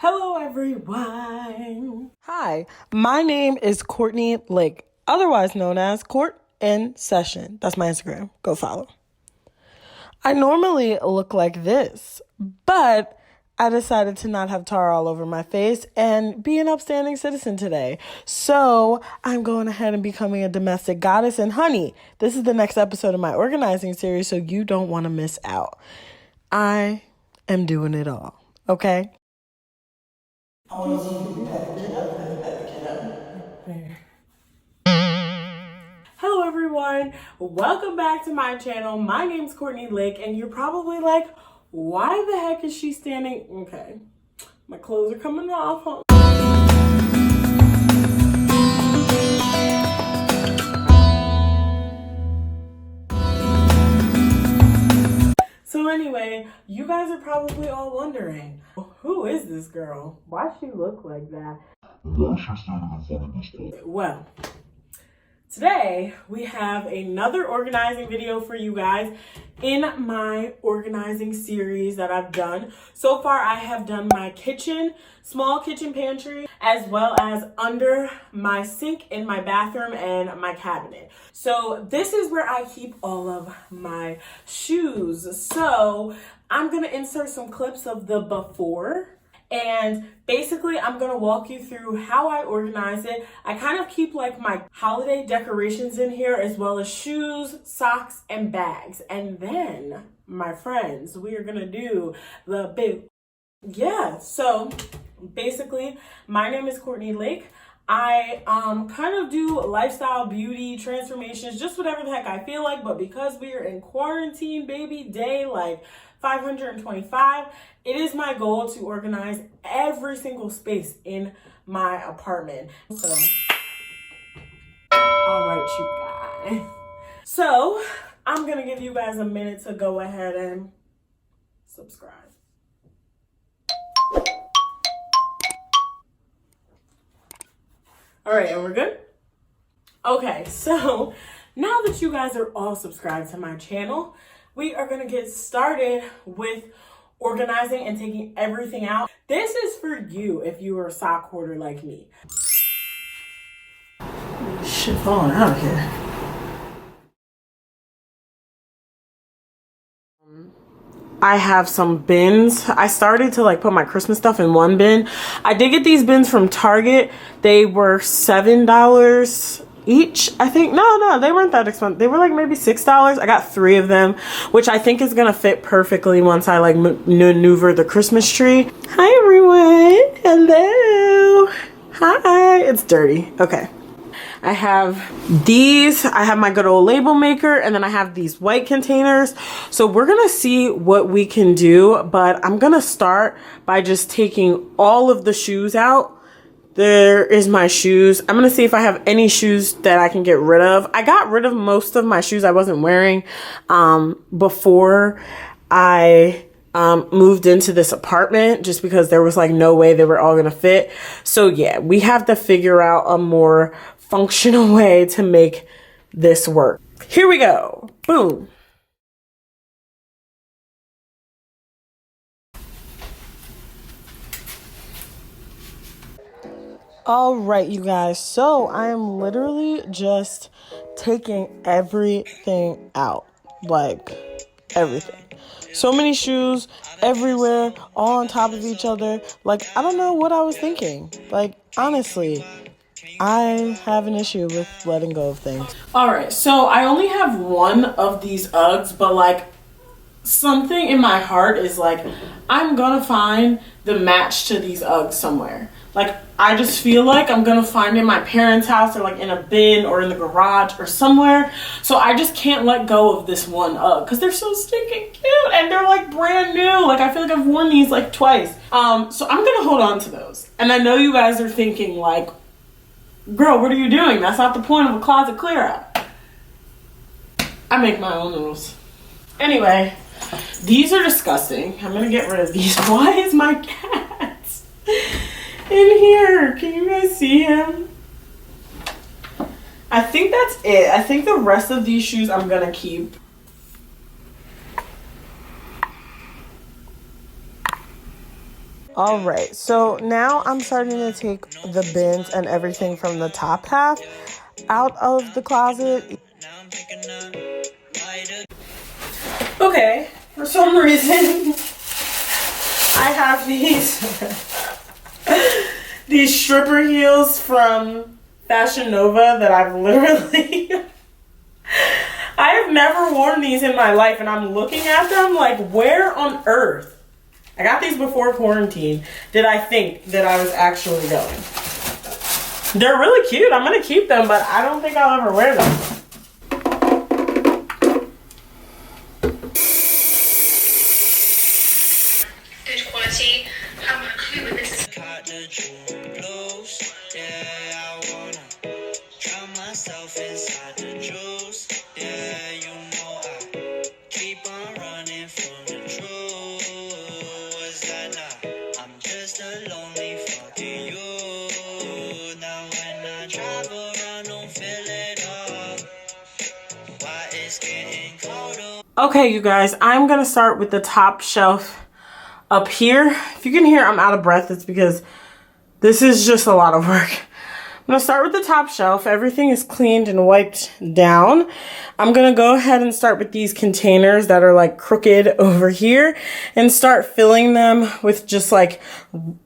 Hello, everyone. Hi, my name is Courtney Lake, otherwise known as Court in Session. That's my Instagram. Go follow. I normally look like this, but I decided to not have tar all over my face and be an upstanding citizen today. So I'm going ahead and becoming a domestic goddess. And honey, this is the next episode of my organizing series, so you don't want to miss out. I am doing it all, okay? Hello everyone, welcome back to my channel. My name's Courtney Lake, and you're probably like, why the heck is she standing? Okay, my clothes are coming off. So anyway, you guys are probably all wondering, who is this girl? Why she look like that? Well, today we have another organizing video for you guys in my organizing series that I've done. So far, I have done my kitchen, small kitchen pantry, as well as under my sink in my bathroom and my cabinet. So this is where I keep all of my shoes. So I'm gonna insert some clips of the before. And basically, I'm going to walk you through how I organize it. I kind of keep like my holiday decorations in here, as well as shoes, socks, and bags. And then, my friends, we are going to do the big, so basically, my name is Courtney Lake. I kind of do lifestyle, beauty, transformations, just whatever the heck I feel like. But because we are in quarantine, baby, day like 525, it is my goal to organize every single space in my apartment. So, all right, you guys. So, I'm going to give you guys a minute to go ahead and subscribe. All right, and we're good? Okay, so now that you guys are all subscribed to my channel, we are going to get started with organizing and taking everything out. This is for you if you are a sock hoarder like me. Shit falling out of here. I have some bins. I started to like put my Christmas stuff in one bin. I did get these bins from Target. They were $7 each, I think. No, they weren't that expensive. They were like maybe $6. I got 3 of them, which I think is gonna fit perfectly once I like maneuver the Christmas tree. Hi everyone. Hello. Hi. It's dirty. Okay. I have these. I have my good old label maker, and then I have these white containers. So we're gonna see what we can do, but I'm gonna start by just taking all of the shoes out. There is my shoes. I'm gonna see if I have any shoes that I can get rid of. I got rid of most of my shoes I wasn't wearing before I moved into this apartment, just because there was like no way they were all gonna fit. So yeah, we have to figure out a more functional way to make this work. Here we go. Boom. All right, you guys. So I am literally just taking everything out. Like everything. So many shoes everywhere, all on top of each other. Like, I don't know what I was thinking. Like, honestly, I have an issue with letting go of things. All right, so I only have one of these Uggs, but like something in my heart is like, I'm gonna find the match to these Uggs somewhere. Like, I just feel like I'm gonna find it in my parents' house, or like in a bin or in the garage or somewhere. So I just can't let go of this one Ugg because they're so stinking cute and they're like brand new. Like, I feel like I've worn these like twice. So I'm gonna hold on to those. And I know you guys are thinking like, girl, what are you doing? That's not the point of a closet clear out. I make my own rules. Anyway, these are disgusting. I'm gonna get rid of these. Why is my cat in here? Can you guys see him? I think that's it. I think the rest of these shoes I'm gonna keep. All right, so now I'm starting to take the bins and everything from the top half out of the closet. Okay, for some reason, I have these stripper heels from Fashion Nova that I've literally I have never worn these in my life, and I'm looking at them like, where on earth? I got these before quarantine. Did I think that I was actually going? They're really cute. I'm gonna keep them, but I don't think I'll ever wear them. Good quality. Haven't a clue when this is. Okay, you guys, I'm gonna start with the top shelf up here. If you can hear I'm out of breath, it's because this is just a lot of work. I'm gonna start with the top shelf. Everything is cleaned and wiped down. I'm gonna go ahead and start with these containers that are like crooked over here and start filling them with just like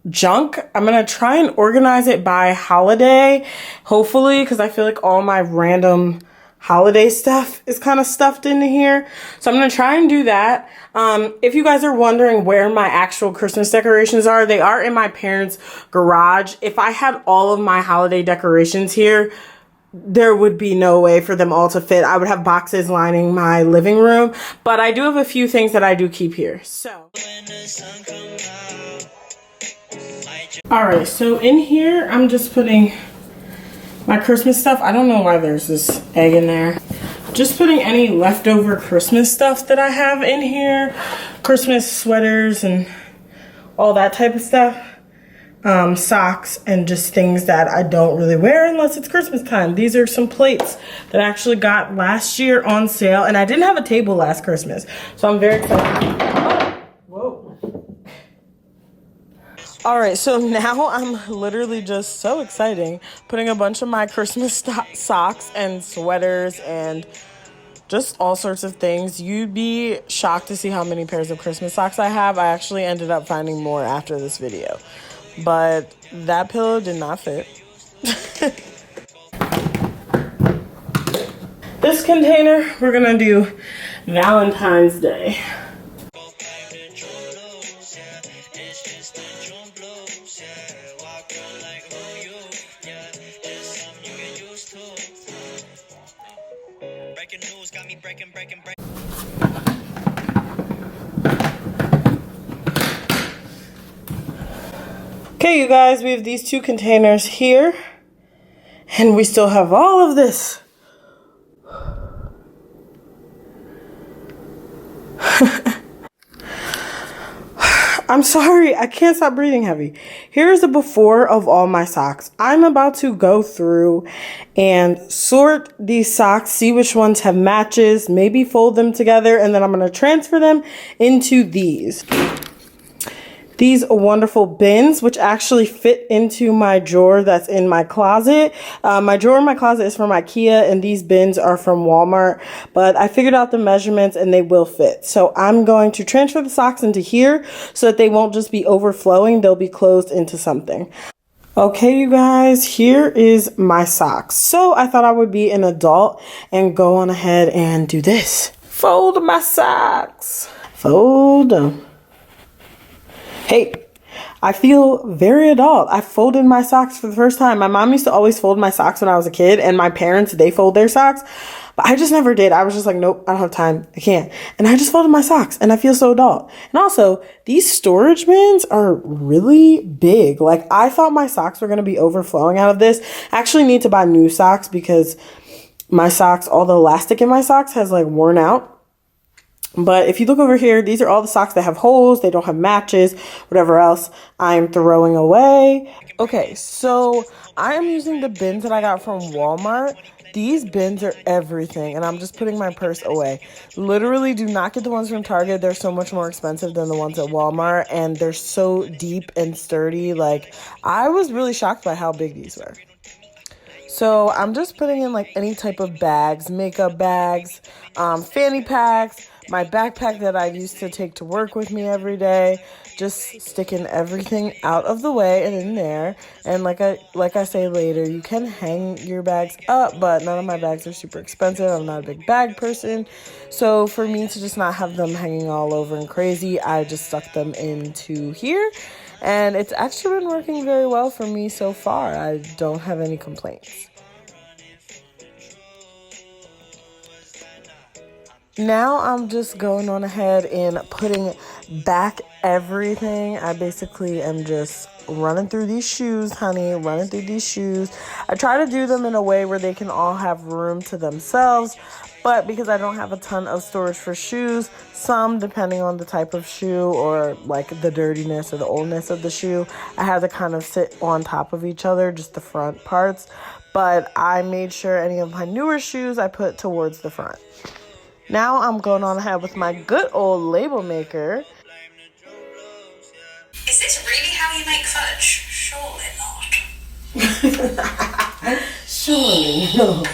junk. I'm gonna try and organize it by holiday, hopefully, because I feel like all my random holiday stuff is kind of stuffed into here. So I'm going to try and do that. If you guys are wondering where my actual Christmas decorations are, they are in my parents' garage. If I had all of my holiday decorations here, there would be no way for them all to fit. I would have boxes lining my living room, but I do have a few things that I do keep here. So, all right, so in here, I'm just putting my Christmas stuff. I don't know why there's this egg in there. Just putting any leftover Christmas stuff that I have in here. Christmas sweaters and all that type of stuff. Socks and just things that I don't really wear unless it's Christmas time. These are some plates that I actually got last year on sale. And I didn't have a table last Christmas. So I'm very excited. Oh, whoa. All right, so now I'm literally just so exciting putting a bunch of my Christmas socks and sweaters and just all sorts of things. You'd be shocked to see how many pairs of Christmas socks I have. I actually ended up finding more after this video, but that pillow did not fit. This container, we're gonna do Valentine's Day. Okay, you guys, we have these two containers here, and we still have all of this. I'm sorry, I can't stop breathing heavy. Here's the before of all my socks. I'm about to go through and sort these socks, see which ones have matches, maybe fold them together, and then I'm going to transfer them into these wonderful bins, which actually fit into my drawer that's in my closet. My drawer in my closet is from IKEA, and these bins are from Walmart, but I figured out the measurements and they will fit. So I'm going to transfer the socks into here so that they won't just be overflowing. They'll be closed into something. Okay, you guys, here is my socks. So I thought I would be an adult and go on ahead and do this. Fold my socks. Fold them. Hey, I feel very adult. I folded my socks for the first time. My mom used to always fold my socks when I was a kid, and my parents, they fold their socks. But I just never did. I was just like, nope, I don't have time. I can't. And I just folded my socks, and I feel so adult. And also, these storage bins are really big. Like, I thought my socks were going to be overflowing out of this. I actually need to buy new socks because my socks, all the elastic in my socks has like worn out. But if you look over here, these are all the socks that have holes. They don't have matches, whatever else I'm throwing away. Okay, so I am using the bins that I got from Walmart. These bins are everything, and I'm just putting my purse away. Literally, do not get the ones from Target. They're so much more expensive than the ones at Walmart, and they're so deep and sturdy. Like, I was really shocked by how big these were. So I'm just putting in like any type of bags, makeup bags, fanny packs, my backpack that I used to take to work with me every day, just sticking everything out of the way and in there. And like I say later, you can hang your bags up, but none of my bags are super expensive. I'm not a big bag person. So for me to just not have them hanging all over and crazy, I just stuck them into here. And it's actually been working very well for me so far. I don't have any complaints. Now I'm just going on ahead and putting back everything. I basically am just running through these shoes, honey, running through these shoes. I try to do them in a way where they can all have room to themselves, but because I don't have a ton of storage for shoes, some, depending on the type of shoe or like the dirtiness or the oldness of the shoe, I had to kind of sit on top of each other, just the front parts. But I made sure any of my newer shoes I put towards the front. Now I'm going on ahead with my good old label maker. Is this really how you make fudge? Surely not. Surely no.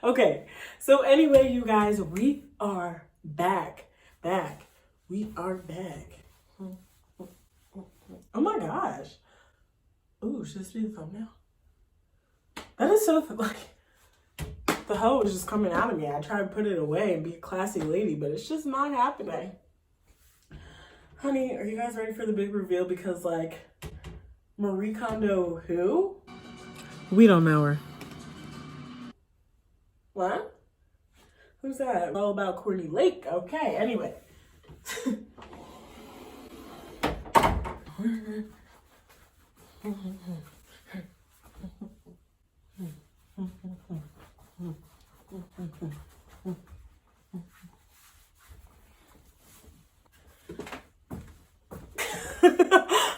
Okay, so anyway, you guys, we are back. We are back. Oh my gosh. Ooh, should this be the thumbnail? That is so, like, the hoe is just coming out of me. I try to put it away and be a classy lady, but it's just not happening. Honey, are you guys ready for the big reveal? Because, like, Marie Kondo who? We don't know her. What? Who's that? All about Courtney Lake. Okay, anyway.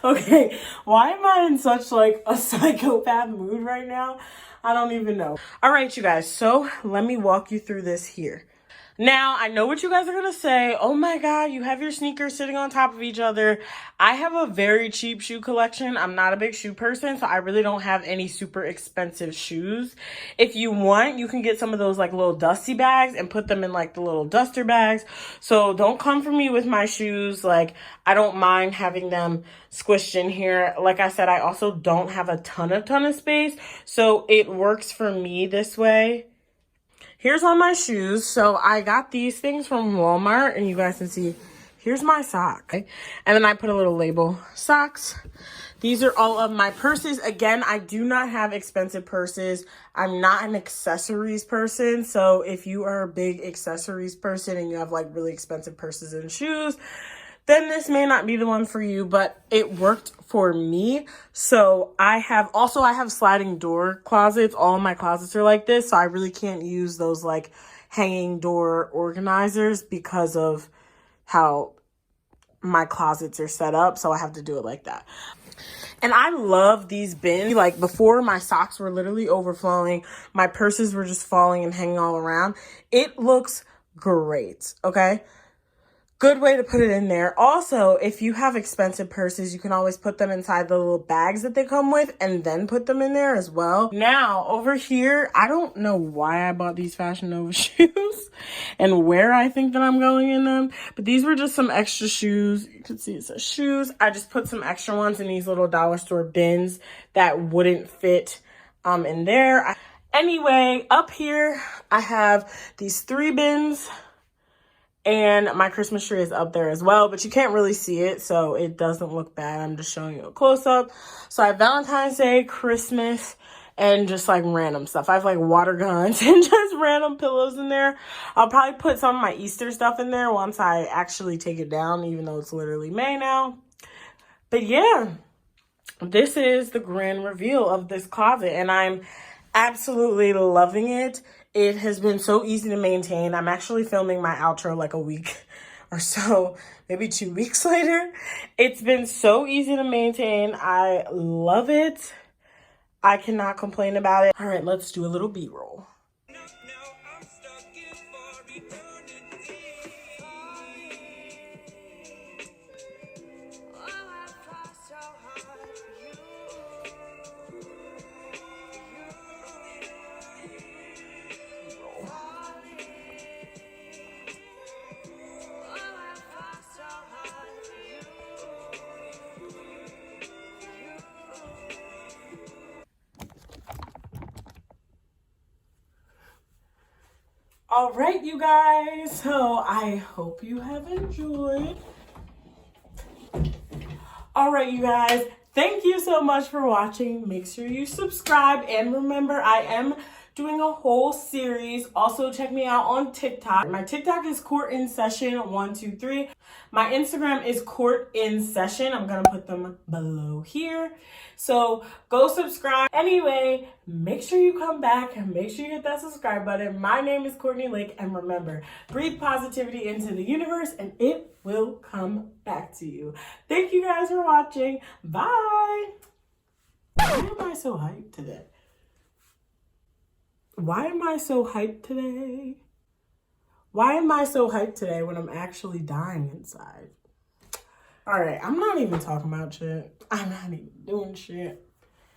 Okay, why am I in such like a psychopath mood right now? I don't even know. All right, you guys, so let me walk you through this here. Now, I know what you guys are going to say. Oh my God, you have your sneakers sitting on top of each other. I have a very cheap shoe collection. I'm not a big shoe person, so I really don't have any super expensive shoes. If you want, you can get some of those like little dusty bags and put them in like the little duster bags. So don't come for me with my shoes. Like, I don't mind having them squished in here. Like I said, I also don't have a ton of space. So it works for me this way. Here's all my shoes. So I got these things from Walmart, and you guys can see, here's my sock. Okay? And then I put a little label, socks. These are all of my purses. Again, I do not have expensive purses. I'm not an accessories person. So if you are a big accessories person and you have like really expensive purses and shoes, then this may not be the one for you, but it worked for me. So I have sliding door closets. All of my closets are like this. So I really can't use those like hanging door organizers because of how my closets are set up. So I have to do it like that. And I love these bins. Like before, my socks were literally overflowing. My purses were just falling and hanging all around. It looks great, okay? Good way to put it in there. Also, if you have expensive purses, you can always put them inside the little bags that they come with and then put them in there as well. Now, over here, I don't know why I bought these Fashion Nova shoes and where I think that I'm going in them, but these were just some extra shoes. You can see it says shoes. I just put some extra ones in these little dollar store bins that wouldn't fit in there. Anyway, up here, I have these 3 bins. And my Christmas tree is up there as well, but you can't really see it, so it doesn't look bad. I'm just showing you a close-up. So I have Valentine's Day, Christmas, and just like random stuff. I have like water guns and just random pillows in there. I'll probably put some of my Easter stuff in there once I actually take it down, even though it's literally May now. But yeah, this is the grand reveal of this closet, and I'm absolutely loving it. It has been so easy to maintain. I'm actually filming my outro like a week or so, maybe 2 weeks later. It's been so easy to maintain. I love it. I cannot complain about it. All right, let's do a little B-roll. All right, you guys. So I hope you have enjoyed. All right, you guys. Thank you so much for watching. Make sure you subscribe. And remember, I am doing a whole series. Also, check me out on TikTok. My TikTok is Court in Session 123. My Instagram is Court in Session. I'm going to put them below here. So go subscribe. Anyway, make sure you come back and make sure you hit that subscribe button. My name is Courtney Lake, and remember, breathe positivity into the universe and it will come back to you. Thank you guys for watching. Bye. Why am I so hyped today? Why am I so hyped today? Why am I so hyped today when I'm actually dying inside? All right, I'm not even talking about shit. I'm not even doing shit.